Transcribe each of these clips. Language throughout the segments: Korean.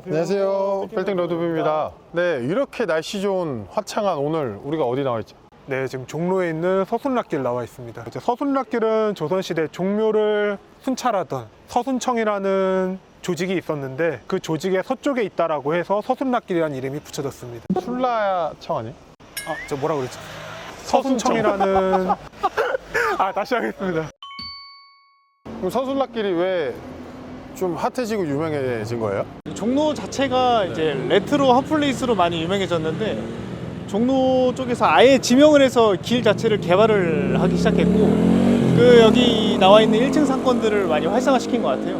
안녕하세요. 빌딩 로드뷰입니다. 네, 이렇게 날씨 좋은 화창한 오늘 우리가 어디 나와 있죠? 네, 지금 종로에 있는 서순락길 나와 있습니다. 이제 서순락길은 조선시대 종묘를 순찰하던 서순청이라는 조직이 있었는데 그 조직의 서쪽에 있다라고 해서 서순락길이라는 이름이 붙여졌습니다. 술라청 아니에요? 저 뭐라 그랬죠? 서순청이라는 다시 하겠습니다. 그럼 서술락길이 왜 좀 핫해지고 유명해진 거예요? 종로 자체가 이제 레트로 핫플레이스로 많이 유명해졌는데 종로 쪽에서 아예 지명을 해서 길 자체를 개발을 하기 시작했고 여기 나와 있는 1층 상권들을 많이 활성화시킨 것 같아요.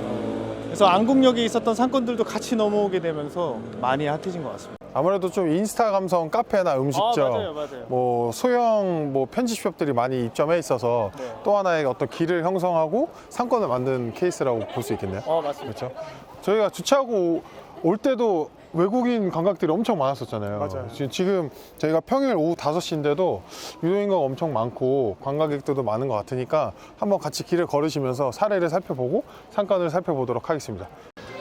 그래서 안국역에 있었던 상권들도 같이 넘어오게 되면서 많이 핫해진 것 같습니다. 아무래도 좀 인스타 감성 카페나 음식점, 맞아요. 뭐 소형 편집숍들이 많이 입점해 있어서 네. 또 하나의 어떤 길을 형성하고 상권을 만든 케이스라고 볼 수 있겠네요. 맞습니다. 그렇죠? 저희가 주차하고 올 때도 외국인 관광객들이 엄청 많았었잖아요. 맞아요. 지금 저희가 평일 오후 5시인데도 유동인구가 엄청 많고 관광객들도 많은 것 같으니까 한번 같이 길을 걸으시면서 사례를 살펴보고 상권을 살펴보도록 하겠습니다.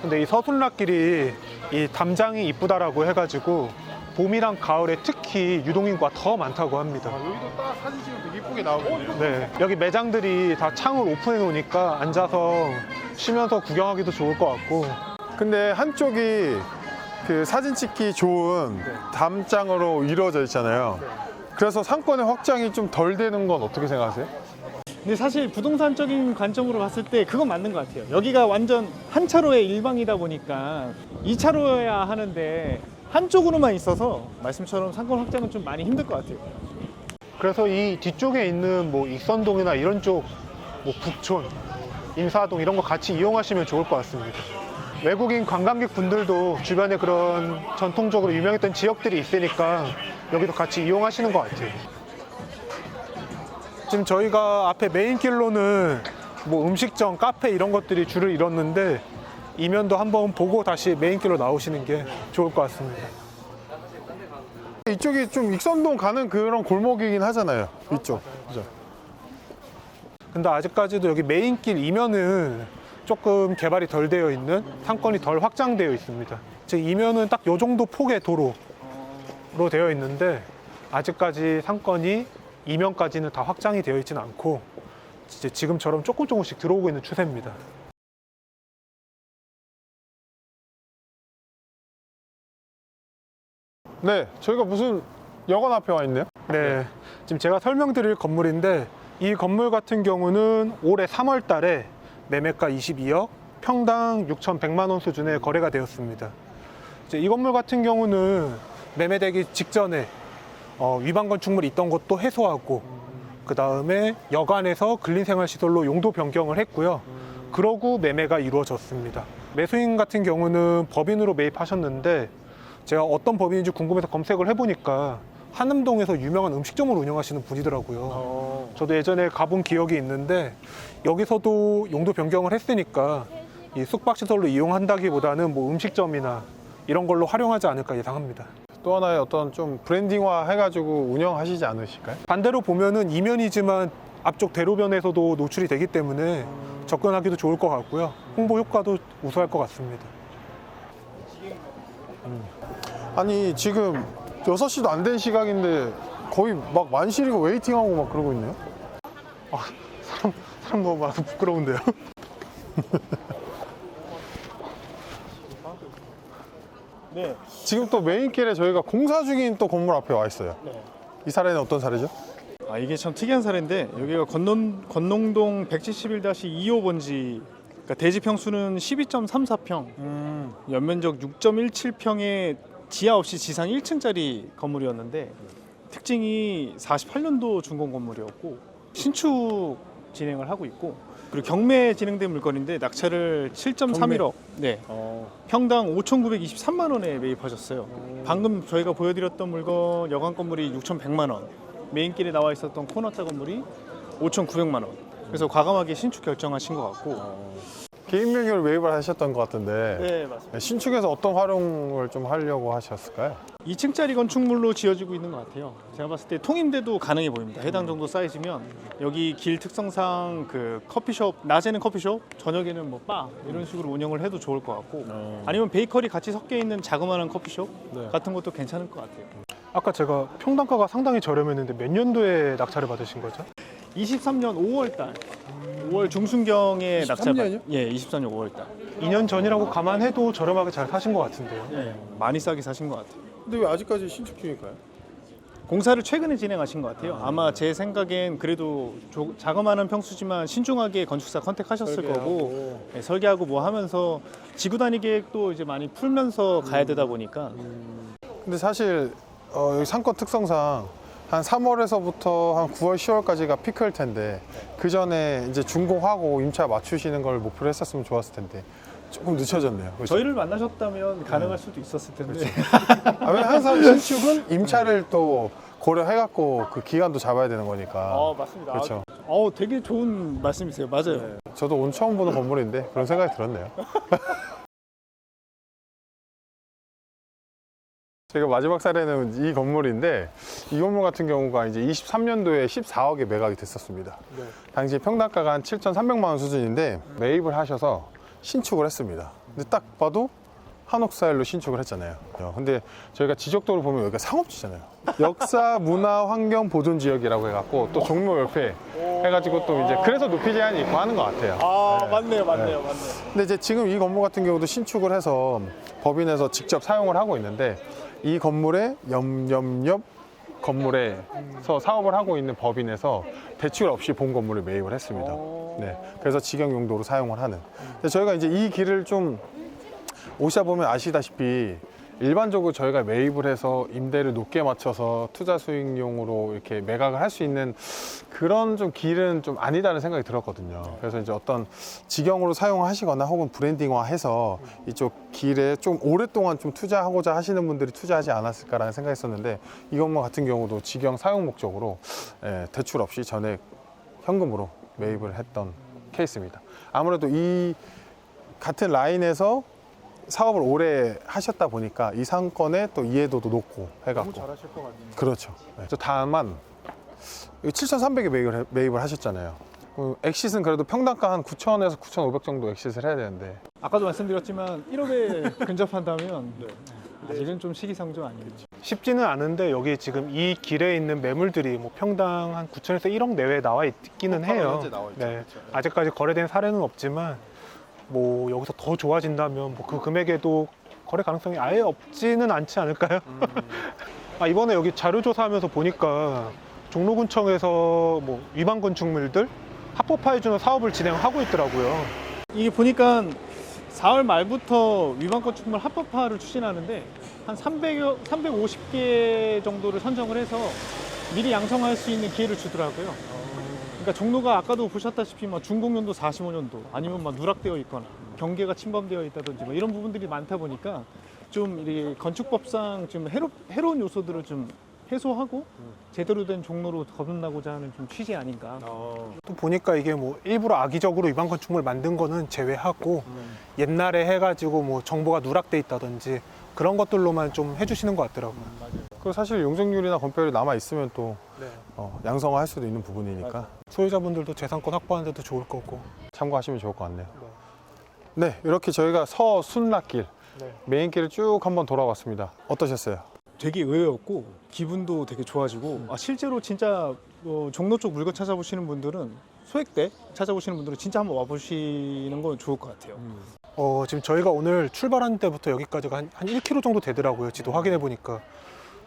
근데 이 서순락길이 이 담장이 이쁘다라고 해가지고 봄이랑 가을에 특히 유동인구가 더 많다고 합니다. 여기도 딱 사진 찍으면 되게 이쁘게 나오거든요. 네, 여기 매장들이 다 창을 오픈해 놓으니까 앉아서 쉬면서 구경하기도 좋을 것 같고. 근데 한쪽이 그 사진 찍기 좋은 담장으로 이루어져 있잖아요. 그래서 상권의 확장이 좀 덜 되는 건 어떻게 생각하세요? 근데 사실 부동산적인 관점으로 봤을 때 그건 맞는 것 같아요. 여기가 완전 한 차로의 일방이다 보니까 2차로여야 하는데 한쪽으로만 있어서 말씀처럼 상권 확장은 좀 많이 힘들 것 같아요. 그래서 이 뒤쪽에 있는 뭐 익선동이나 이런 쪽, 뭐 북촌, 인사동 이런 거 같이 이용하시면 좋을 것 같습니다. 외국인 관광객 분들도 주변에 그런 전통적으로 유명했던 지역들이 있으니까 여기도 같이 이용하시는 것 같아요. 지금 저희가 앞에 메인길로는 뭐 음식점, 카페 이런 것들이 줄을 이뤘는데 이면도 한번 보고 다시 메인길로 나오시는 게 좋을 것 같습니다. 이쪽이 좀 익선동 가는 그런 골목이긴 하잖아요. 이쪽. 그죠? 근데 아직까지도 여기 메인길 이면은 조금 개발이 덜 되어 있는 상권이 덜 확장되어 있습니다. 즉 이면은 딱 요 정도 폭의 도로로 되어 있는데 아직까지 상권이 이면까지는 다 확장이 되어 있지는 않고 이제 지금처럼 조금씩 들어오고 있는 추세입니다. 네, 저희가 무슨 여관 앞에 와 있네요. 네, 지금 제가 설명드릴 건물인데 이 건물 같은 경우는 올해 3월 달에 매매가 22억, 평당 6,100만 원 수준의 거래가 되었습니다. 이제 이 건물 같은 경우는 매매되기 직전에 위반 건축물이 있던 것도 해소하고 그 다음에 여관에서 근린생활시설로 용도 변경을 했고요. 그러고 매매가 이루어졌습니다. 매수인 같은 경우는 법인으로 매입하셨는데 제가 어떤 법인인지 궁금해서 검색을 해보니까 한남동에서 유명한 음식점을 운영하시는 분이더라고요. 저도 예전에 가본 기억이 있는데 여기서도 용도 변경을 했으니까 이 숙박시설로 이용한다기보다는 뭐 음식점이나 이런 걸로 활용하지 않을까 예상합니다. 또 하나의 어떤 좀 브랜딩화 해가지고 운영하시지 않으실까요? 반대로 보면은 이면이지만 앞쪽 대로변에서도 노출이 되기 때문에 접근하기도 좋을 것 같고요. 홍보 효과도 우수할 것 같습니다. 아니, 지금 6시도 안 된 시각인데 거의 막 만실이고 웨이팅하고 막 그러고 있네요. 사람 너무 많아서 부끄러운데요. 네. 지금 또 메인길에 저희가 공사 중인 또 건물 앞에 와 있어요. 이 사례는 어떤 사례죠? 이게 참 특이한 사례인데 여기가 건농동 171-25번지 그러니까 대지 평수는 12.34평, 연면적 6.17평의 지하 없이 지상 1층짜리 건물이었는데 특징이 48년도 준공 건물이었고 신축 진행을 하고 있고 그리고 경매 진행된 물건인데 낙찰을 7.31억, 네, 평당 5,923만 원에 매입하셨어요. 방금 저희가 보여드렸던 물건 여관 건물이 6,100만 원, 메인길에 나와 있었던 코너자 건물이 5,900만 원. 그래서 과감하게 신축 결정하신 것 같고 개인 명의로 매입을 하셨던 것 같은데 네, 맞습니다. 신축에서 어떤 활용을 좀 하려고 하셨을까요? 2층짜리 건축물로 지어지고 있는 것 같아요. 제가 봤을 때 통임대도 가능해 보입니다. 해당 정도 사이즈면 여기 길 특성상 그 커피숍, 낮에는 커피숍, 저녁에는 뭐 바 이런 식으로 운영을 해도 좋을 것 같고 아니면 베이커리 같이 섞여 있는 자그마한 커피숍 네. 같은 것도 괜찮을 것 같아요. 아까 제가 평당가가 상당히 저렴했는데 몇 년도에 낙찰을 받으신 거죠? 23년 5월 달, 5월 중순경에 낙찰 23년이요? 예, 23년 5월 달. 2년 전이라고 감안해도 저렴하게 잘 사신 것 같은데요. 예, 많이 싸게 사신 것 같아요. 근데 왜 아직까지 신축 중일까요? 공사를 최근에 진행하신 것 같아요. 아마 제 생각엔 그래도 자그마한 평수지만 신중하게 건축사 컨택하셨을 거고 예, 설계하고 뭐 하면서 지구단위 계획도 이제 많이 풀면서 가야 되다 보니까 근데 사실 여기 상권 특성상 한 3월에서부터 한 9월, 10월까지가 피크일 텐데 그 전에 이제 준공하고 임차 맞추시는 걸 목표로 했었으면 좋았을 텐데 조금 늦춰졌네요. 그렇죠? 저희를 만나셨다면 가능할 수도 있었을 텐데 아, 왜냐면 항상 신축은 임차를 또 고려해갖고 그 기간도 잡아야 되는 거니까. 맞습니다. 그렇죠. 되게 좋은 말씀이세요. 맞아요. 저도 오늘 처음 보는 건물인데 그런 생각이 들었네요. 제가 마지막 사례는 이 건물인데 이 건물 같은 경우가 이제 23년도에 14억에 매각이 됐었습니다. 네. 당시 평당가가 한 7,300만 원 수준인데 매입을 하셔서 신축을 했습니다. 근데 딱 봐도 한옥 스타일로 신축을 했잖아요. 근데 저희가 지적도를 보면 여기가 상업지잖아요. 역사, 문화, 환경 보존 지역이라고 해갖고 또 종로 옆에 해가지고 또 이제 그래서 높이 제한이 있고 하는 것 같아요. 맞네요. 근데 이제 지금 이 건물 같은 경우도 신축을 해서 법인에서 직접 사용을 하고 있는데 이 건물의 옆 건물에서 사업을 하고 있는 법인에서 대출 없이 본 건물을 매입을 했습니다. 네, 그래서 직영 용도로 사용을 하는. 근데 저희가 이제 이 길을 좀 오셔보면 아시다시피 일반적으로 저희가 매입을 해서 임대를 높게 맞춰서 투자 수익용으로 이렇게 매각을 할 수 있는 그런 좀 길은 좀 아니다는 생각이 들었거든요. 그래서 이제 어떤 직영으로 사용하시거나 혹은 브랜딩화해서 이쪽 길에 좀 오랫동안 좀 투자하고자 하시는 분들이 투자하지 않았을까라는 생각이 있었는데 이 건물 같은 경우도 직영 사용 목적으로 대출 없이 전액 현금으로 매입을 했던 케이스입니다. 아무래도 이 같은 라인에서 사업을 오래 하셨다 보니까 이 상권의 또 이해도도 높고 해갖고 잘하실 것 같네요. 그렇죠. 네. 저 다만 7,300에 매입을 하셨잖아요. 엑싯은 그래도 평당가 한 9,000에서 9,500 정도 엑싯을 해야 되는데 아까도 말씀드렸지만 1억에 근접한다면 아직은 좀 시기상조 아니겠죠. 쉽지는 않은데 여기 지금 이 길에 있는 매물들이 뭐 평당 한 9천에서 1억 내외에 나와 있기는 해요. 현재 나와 있죠. 네. 그렇죠. 아직까지 거래된 사례는 없지만 뭐 여기서 더 좋아진다면 뭐 그 금액에도 거래 가능성이 아예 없지는 않지 않을까요? 이번에 여기 자료 조사하면서 보니까 종로군청에서 뭐 위반 건축물들 합법화해주는 사업을 진행하고 있더라고요. 이게 보니까 4월 말부터 위반 건축물 합법화를 추진하는데 한 350개 정도를 선정을 해서 미리 양성할 수 있는 기회를 주더라고요. 그러니까 종로가 아까도 보셨다시피 막 준공연도 45년도 아니면 막 누락되어 있거나 경계가 침범되어 있다든지 뭐 이런 부분들이 많다 보니까 좀 이렇게 건축법상 좀 해로운 요소들을 좀 해소하고 제대로 된 종로로 거듭나고자 하는 좀 취지 아닌가. 또 보니까 이게 뭐 일부러 악의적으로 위반 건축물 만든 거는 제외하고 옛날에 해가지고 뭐 정보가 누락돼 있다든지 그런 것들로만 좀 해주시는 것 같더라고요. 그 사실 용적률이나 건폐율이 남아 있으면 또 네. 양성화할 수도 있는 부분이니까 소유자분들도 재산권 확보하는 데도 좋을 거고. 참고하시면 좋을 것 같네요. 네, 이렇게 저희가 서순락길 네. 메인길을 쭉 한번 돌아봤습니다. 어떠셨어요? 되게 의외였고 기분도 되게 좋아지고 실제로 진짜 종로 쪽 물건 찾아보시는 분들은 소액대 찾아보시는 분들은 진짜 한번 와보시는 건 좋을 것 같아요. 지금 저희가 오늘 출발한 때부터 여기까지가 한 1km 정도 되더라고요. 지도 확인해 보니까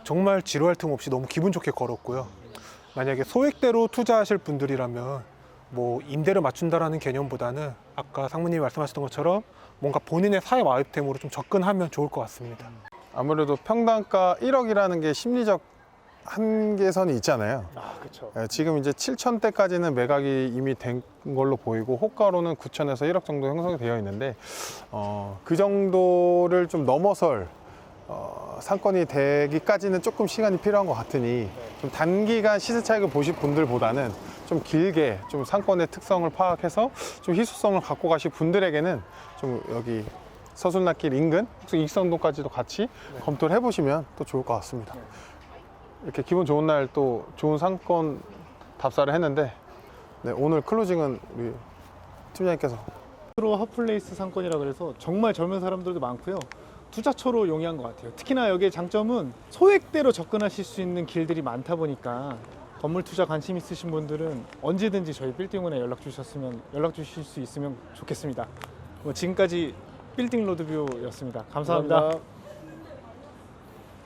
정말 지루할 틈 없이 너무 기분 좋게 걸었고요. 만약에 소액대로 투자하실 분들이라면 뭐 임대를 맞춘다라는 개념보다는 아까 상무님이 말씀하셨던 것처럼 뭔가 본인의 사업 아이템으로 좀 접근하면 좋을 것 같습니다. 아무래도 평당가 1억이라는 게 심리적 한계선이 있잖아요. 그렇죠. 지금 이제 7,000대까지는 매각이 이미 된 걸로 보이고 호가로는 9,000에서 1억 정도 형성이 되어 있는데 그 정도를 좀 넘어설 상권이 되기까지는 조금 시간이 필요한 것 같으니 좀 단기간 시세 차익을 보실 분들보다는 좀 길게 좀 상권의 특성을 파악해서 좀 희소성을 갖고 가실 분들에게는 좀 여기 서순례길 인근 익선동까지도 같이 검토를 해보시면 또 좋을 것 같습니다. 이렇게 기분 좋은 날 또 좋은 상권 답사를 했는데 네, 오늘 클로징은 우리 팀장님께서 프로 핫플레이스 상권이라 그래서 정말 젊은 사람들도 많고요. 투자처로 용이한 것 같아요. 특히나 여기의 장점은 소액대로 접근하실 수 있는 길들이 많다 보니까 건물 투자 관심 있으신 분들은 언제든지 저희 빌딩원에 연락 주실 수 있으면 좋겠습니다. 지금까지 빌딩 로드뷰였습니다. 감사합니다.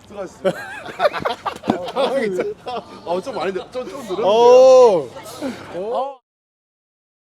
수고하셨습니다. 좀 많이 좀 늘었는데요.